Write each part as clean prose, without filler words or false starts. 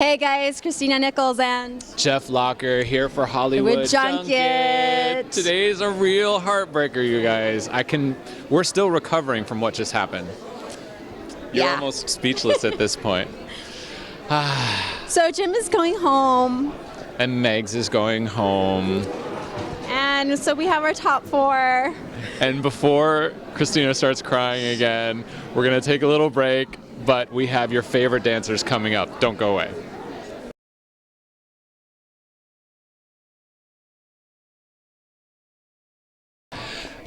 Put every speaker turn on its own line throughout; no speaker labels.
Hey guys, Christina Nichols and
Jeff Locker here for Hollywood
Junket.
Today's a real heartbreaker, you guys. We're still recovering from what just happened. You're almost speechless at this point.
So Jim is going home.
And Megs is going home.
And so we have our top four.
And before Christina starts crying again, we're going to take a little break, but we have your favorite dancers coming up. Don't go away.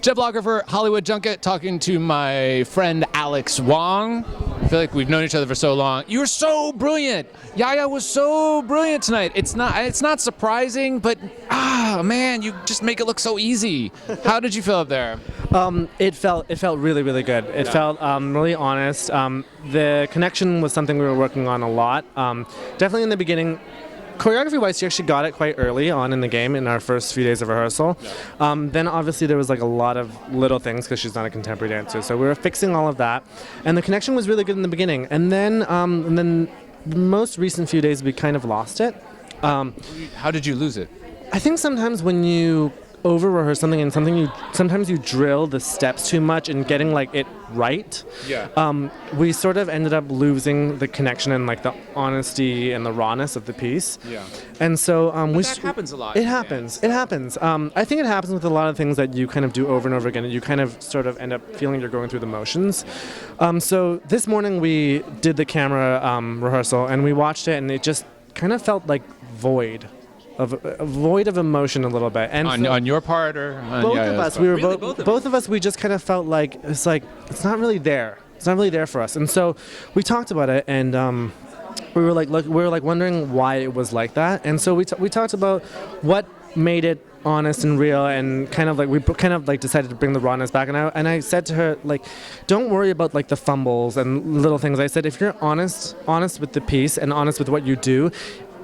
Jeff Locker for Hollywood Junket, talking to my friend Alex Wong. I feel like we've known each other for so long. You were so brilliant. Yaya was so brilliant tonight. It's not surprising, but man, you just make it look so easy. How did you feel up there?
It felt really, really good. It felt really honest. The connection was something we were working on a lot. Definitely in the beginning. Choreography-wise, she actually got it quite early on in the game in our first few days of rehearsal. Then obviously there was like a lot of little things because she's not a contemporary dancer, so we were fixing all of that. And the connection was really good in the beginning. And then the most recent few days we kind of lost it.
How did you lose it?
I think sometimes when you over-rehearse something and sometimes you drill the steps too much and getting like it right. We sort of ended up losing the connection and like the honesty and the rawness of the piece. And so
that happens a lot.
It happens. It happens. I think it happens with a lot of things that you kind of do over and over again, and you kind of sort of end up feeling you're going through the motions. So this morning we did the camera rehearsal and we watched it, and it just kind of felt like void of emotion a little bit. And
on your part, or on
both of us, we were both of us. We just kind of felt like it's not really there. It's not really there for us. And so we talked about it, and we were like wondering why it was like that. And so we talked about what made it honest and real, and we decided to bring the rawness back. And I said to her, like, don't worry about like the fumbles and little things. I said, if you're honest with the piece and honest with what you do,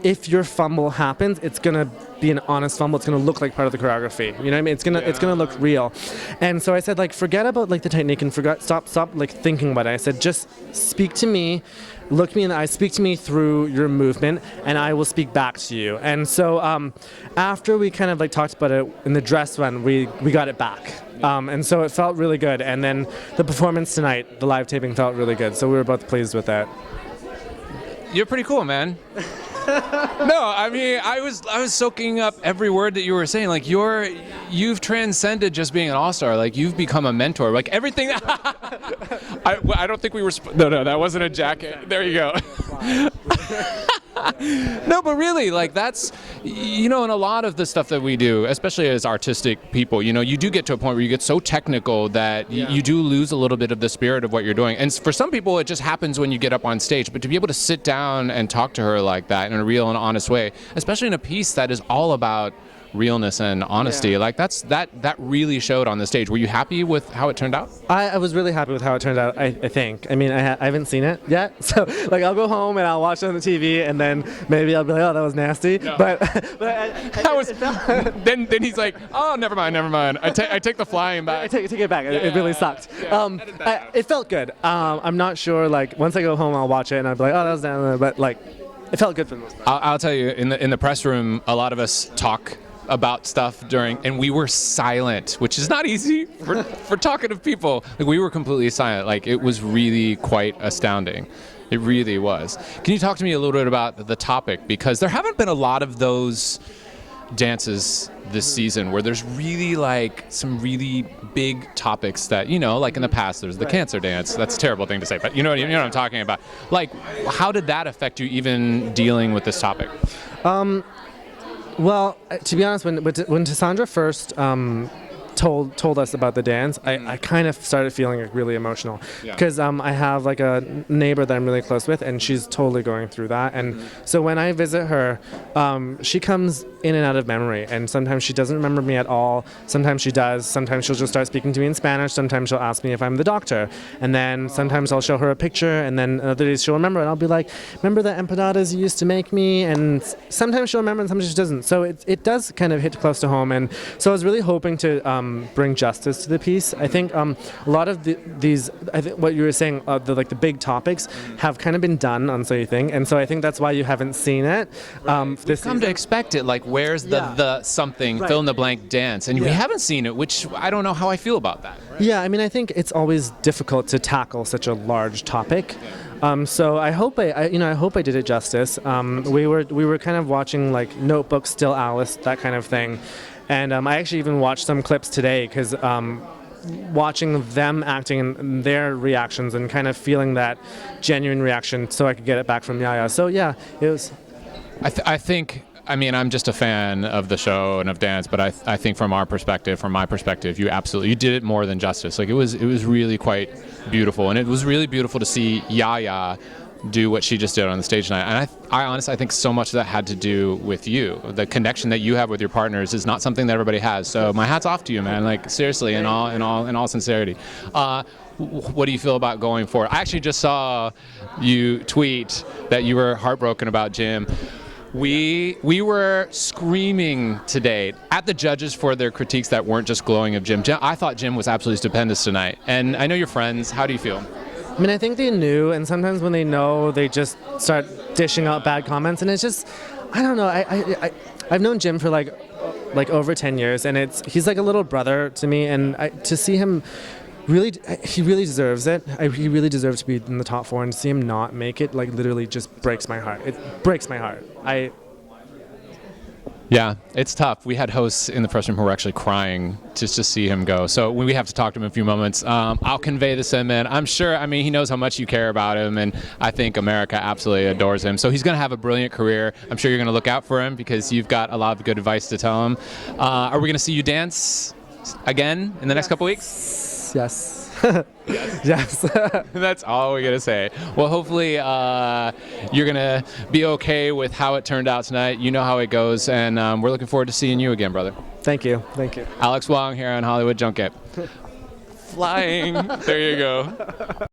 if your fumble happens, it's gonna be an honest fumble. It's gonna look like part of the choreography. You know what I mean? It's gonna look real. And so I said, like, forget about like the technique and stop like thinking about it. I said, just speak to me, look me in the eye, speak to me through your movement, and I will speak back to you. And so after we kind of like talked about it in the dress run, we got it back. And so it felt really good. And then the performance tonight, the live taping, felt really good. So we were both pleased with that.
You're pretty cool, man. No, I mean, I was soaking up every word that you were saying. Like you've transcended just being an all-star. Like you've become a mentor. Like everything. I don't think we were. No, that wasn't a jacket. There you go. No, but really, like that's, in a lot of the stuff that we do, especially as artistic people, you do get to a point where you get so technical that you do lose a little bit of the spirit of what you're doing. And for some people, it just happens when you get up on stage. But to be able to sit down and talk to her like that in a real and honest way, especially in a piece that is all about realness and honesty, like that really showed on the stage. Were you happy with how it turned out?
I was really happy with how it turned out. I think. I mean, I haven't seen it yet, so like I'll go home and I'll watch it on the TV, and then maybe I'll be like, oh, that was nasty. No. But
then he's like, oh, never mind. I take the flying back.
I take it back. It really sucked. It felt good. I'm not sure. Like once I go home, I'll watch it and I'll be like, oh, that was down there. But like, it felt good for the most part.
I'll tell you, in the press room, a lot of us talk about stuff and we were silent, which is not easy for talkative people. Like we were completely silent. Like it was really quite astounding. It really was. Can you talk to me a little bit about the topic? Because there haven't been a lot of those dances this season where there's really like some really big topics that, like in the past there's the cancer dance. That's a terrible thing to say, but you know what I'm talking about. Like, how did that affect you even dealing with this topic?
Well, to be honest, when Tassandra first told us about the dance, I kind of started feeling like really emotional because I have like a neighbor that I'm really close with, and she's totally going through that. And so when I visit her, she comes in and out of memory, and sometimes she doesn't remember me at all. Sometimes she does. Sometimes she'll just start speaking to me in Spanish. Sometimes she'll ask me if I'm the doctor, and then sometimes I'll show her a picture, and then other days she'll remember, and I'll be like, remember the empanadas you used to make me? And sometimes she'll remember and sometimes she doesn't. So it does kind of hit close to home. And so I was really hoping to bring justice to the piece. I think a lot of these, I think what you were saying, the big topics have kind of been done on So You Think, and so I think that's why you haven't seen it.
We've come to expect it. Like, where's the something fill in the blank dance, and we haven't seen it, which I don't know how I feel about that.
Yeah, I mean, I think it's always difficult to tackle such a large topic. So I hope I hope I did it justice. We were kind of watching like Notebook, Still Alice, that kind of thing, and I actually even watched some clips today because watching them acting and their reactions and kind of feeling that genuine reaction, so I could get it back from Yaya. So yeah, it was.
I think. I mean, I'm just a fan of the show and of dance, but I think from my perspective, you did it more than justice. Like it was really quite beautiful, and it was really beautiful to see Yaya do what she just did on the stage tonight. And I honestly, I think so much of that had to do with you. The connection that you have with your partners is not something that everybody has. So my hat's off to you, man. Like seriously, in all sincerity. What do you feel about going forward? I actually just saw you tweet that you were heartbroken about Jim. We were screaming today at the judges for their critiques that weren't just glowing of Jim. I thought Jim was absolutely stupendous tonight. And I know you're friends. How do you feel?
I mean, I think they knew, and sometimes when they know, they just start dishing out bad comments, and it's just, I don't know. I've known Jim for like over 10 years, and he's like a little brother to me, and to see him. Really, he really deserves it. He really deserves to be in the top 4, and to see him not make it, like, literally just breaks my heart. It breaks my heart.
Yeah, it's tough. We had hosts in the press room who were actually crying just to see him go. So we have to talk to him in a few moments. I'll convey the sentiment. I'm sure, I mean, he knows how much you care about him, and I think America absolutely adores him. So he's going to have a brilliant career. I'm sure you're going to look out for him because you've got a lot of good advice to tell him. Are we going to see you dance again in the next couple weeks?
Yes. Yes.
That's all we're going to say. Well, hopefully you're going to be okay with how it turned out tonight. You know how it goes, and we're looking forward to seeing you again, brother.
Thank you. Thank you.
Alex Wong here on Hollywood Junket. Flying. There you go.